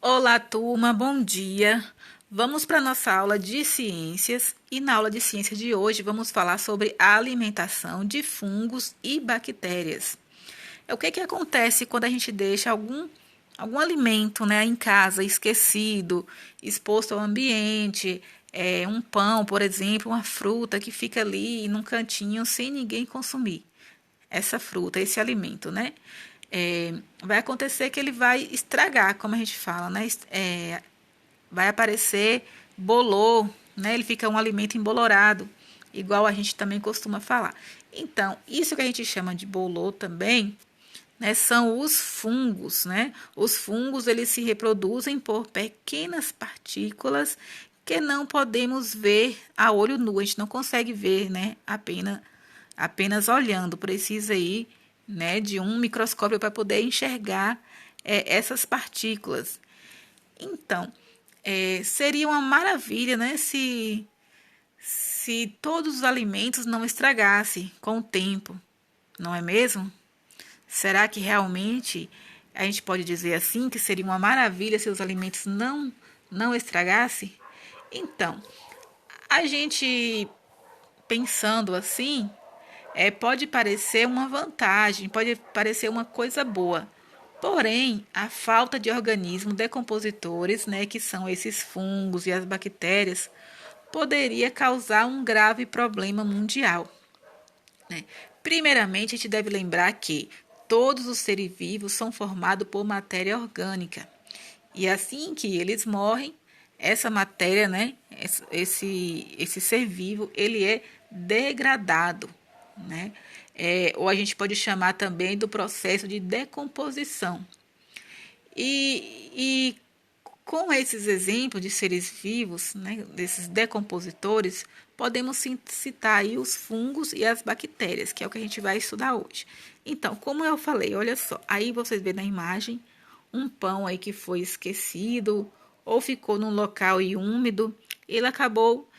Olá, turma, bom dia. Vamos para a nossa aula de ciências e na aula de ciências de hoje vamos falar sobre a alimentação de fungos e bactérias. O que acontece quando a gente deixa algum alimento, né, em casa esquecido, exposto ao ambiente, um pão, por exemplo, uma fruta que fica ali num cantinho sem ninguém consumir essa fruta, esse alimento, né? Vai acontecer que ele vai estragar, como a gente fala, né? Vai aparecer bolor, né? Ele fica um alimento embolorado, igual a gente também costuma falar. Então, isso que a gente chama de bolor também, né, são os fungos, né? Os fungos, eles se reproduzem por pequenas partículas que não podemos ver a olho nu, a gente não consegue ver, né? Apenas olhando, precisa aí, né, de um microscópio para poder enxergar essas partículas. Então, seria uma maravilha, né, se todos os alimentos não estragassem com o tempo, não é mesmo? Será que realmente a gente pode dizer assim que seria uma maravilha se os alimentos não estragassem? Então, a gente pensando assim, pode parecer uma vantagem, pode parecer uma coisa boa. Porém, a falta de organismos decompositores, né, que são esses fungos e as bactérias, poderia causar um grave problema mundial, né? Primeiramente, a gente deve lembrar que todos os seres vivos são formados por matéria orgânica. E assim que eles morrem, essa matéria, né, esse ser vivo, ele é degradado, né? Ou a gente pode chamar também do processo de decomposição. E com esses exemplos de seres vivos, né, desses decompositores, podemos citar aí os fungos e as bactérias, que é o que a gente vai estudar hoje. Então, como eu falei, olha só, aí vocês vêem na imagem um pão aí que foi esquecido ou ficou num local úmido, ele acabou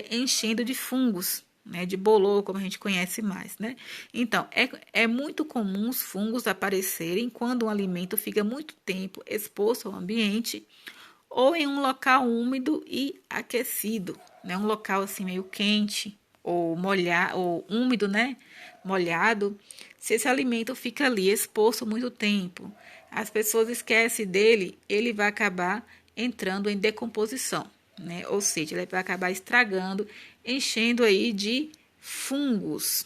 enchendo de fungos, né, de bolor, como a gente conhece mais, né? Então, é muito comum os fungos aparecerem quando um alimento fica muito tempo exposto ao ambiente ou em um local úmido e aquecido, né? Um local assim meio quente ou molhado ou úmido, né? Molhado. Se esse alimento fica ali exposto muito tempo, as pessoas esquecem dele, ele vai acabar entrando em decomposição, né? Ou seja, ele vai acabar estragando, enchendo aí de fungos.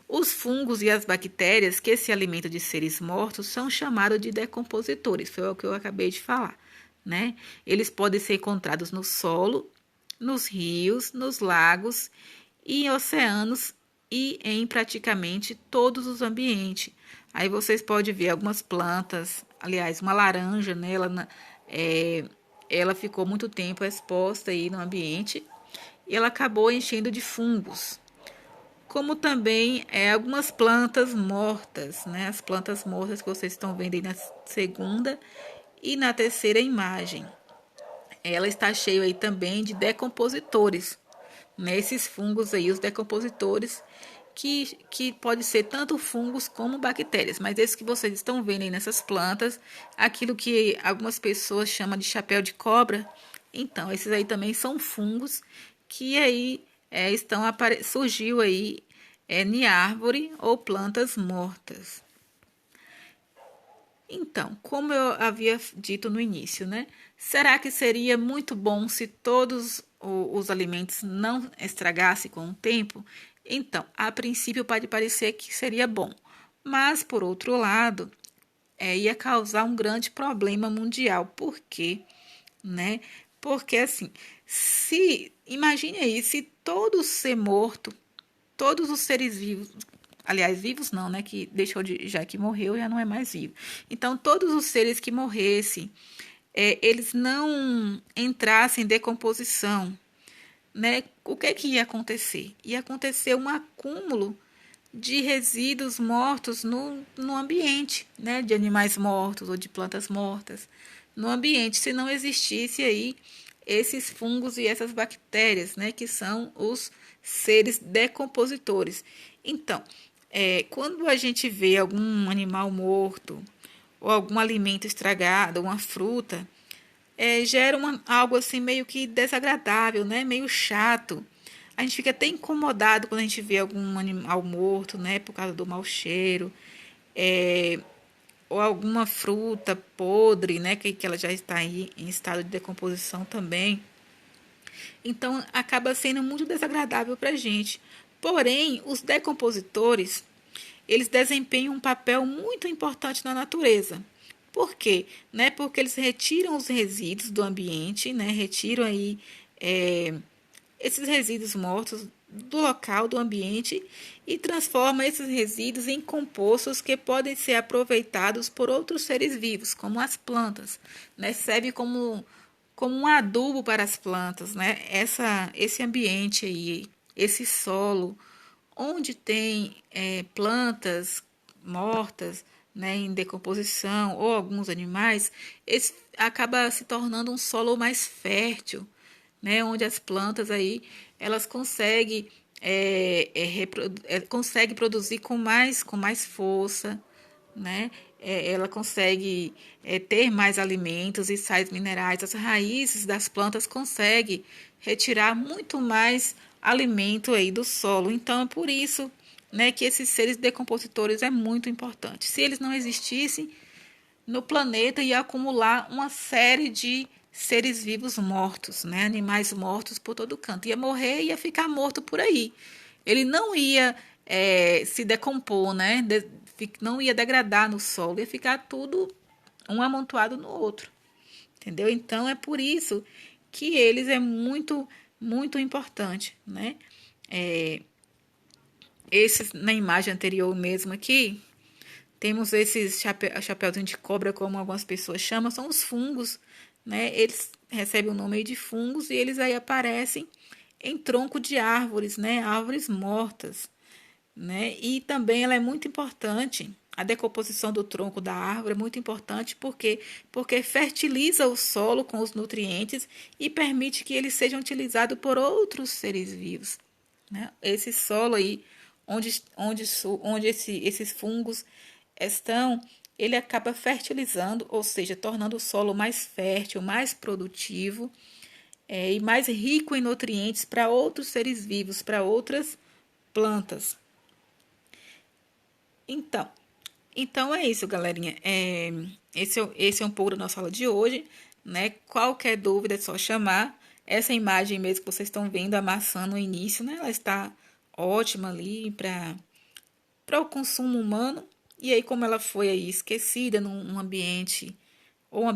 Os fungos e as bactérias que se alimentam de seres mortos são chamados de decompositores, foi o que eu acabei de falar, né? Eles podem ser encontrados no solo, nos rios, nos lagos e em oceanos e em praticamente todos os ambientes. Aí vocês podem ver algumas plantas, aliás, uma laranja, né? Ela ficou muito tempo exposta aí no ambiente e ela acabou enchendo de fungos, como também algumas plantas mortas, né? As plantas mortas que vocês estão vendo aí na segunda e na terceira imagem. Ela está cheia aí também de decompositores, né? Esses fungos aí, os decompositores, que pode ser tanto fungos como bactérias, mas esses que vocês estão vendo aí nessas plantas, aquilo que algumas pessoas chamam de chapéu de cobra, então esses aí também são fungos que aí surgiu aí em árvore ou plantas mortas. Então, como eu havia dito no início, né? Será que seria muito bom se todos os alimentos não estragassem com o tempo? Então, a princípio pode parecer que seria bom, mas por outro lado, ia causar um grande problema mundial. Por quê? Né? Porque assim, se imagine aí, se todo ser morto, todos os seres vivos, aliás, vivos não, né, que deixou de, já que morreu, já não é mais vivo. Então, todos os seres que morressem, eles não entrassem em decomposição, né? O que ia acontecer? Ia acontecer um acúmulo de resíduos mortos no ambiente, né? De animais mortos ou de plantas mortas no ambiente, se não existisse aí esses fungos e essas bactérias, né? Que são os seres decompositores. Então, quando a gente vê algum animal morto ou algum alimento estragado, uma fruta, gera algo assim meio que desagradável, né? Meio chato. A gente fica até incomodado quando a gente vê algum animal morto, né? Por causa do mau cheiro. É, ou alguma fruta podre, né? Que ela já está aí em estado de decomposição também. Então, acaba sendo muito desagradável para a gente. Porém, os decompositores, eles desempenham um papel muito importante na natureza. Por quê? Né? Porque eles retiram os resíduos do ambiente, né? Retiram aí é, esses resíduos mortos do local, do ambiente, e transforma esses resíduos em compostos que podem ser aproveitados por outros seres vivos, como as plantas, né? Serve como um adubo para as plantas, né? Esse ambiente aí, esse solo, onde tem plantas mortas, né, em decomposição, ou alguns animais, esse acaba se tornando um solo mais fértil, né, onde as plantas aí elas conseguem consegue produzir com mais força, né? Ela consegue ter mais alimentos e sais minerais. As raízes das plantas conseguem retirar muito mais alimento aí do solo. Então, é por isso, né, que esses seres decompositores é muito importante. Se eles não existissem, no planeta ia acumular uma série de seres vivos mortos, né? Animais mortos por todo canto. Ia morrer e ia ficar morto por aí. Ele não ia se decompor, né? Não ia degradar no solo, ia ficar tudo um amontoado no outro. Entendeu? Então é por isso que eles é muito, muito importante, né? É, esses na imagem anterior mesmo aqui, temos esses chapéuzinhos de cobra, como algumas pessoas chamam, são os fungos, né? Eles recebem o nome de fungos e eles aí aparecem em tronco de árvores, né? Árvores mortas, né? E também ela é muito importante. A decomposição do tronco da árvore é muito importante porque fertiliza o solo com os nutrientes e permite que ele seja utilizado por outros seres vivos, né? Esse solo aí, onde esses fungos estão, ele acaba fertilizando, ou seja, tornando o solo mais fértil, mais produtivo e mais rico em nutrientes para outros seres vivos, para outras plantas. Então, então é isso, galerinha. Esse é um pouco da nossa aula de hoje, né? Qualquer dúvida é só chamar. Essa imagem mesmo que vocês estão vendo, a maçã no início, né? Ela está ótima ali para o consumo humano. E aí, como ela foi aí esquecida num ambiente ou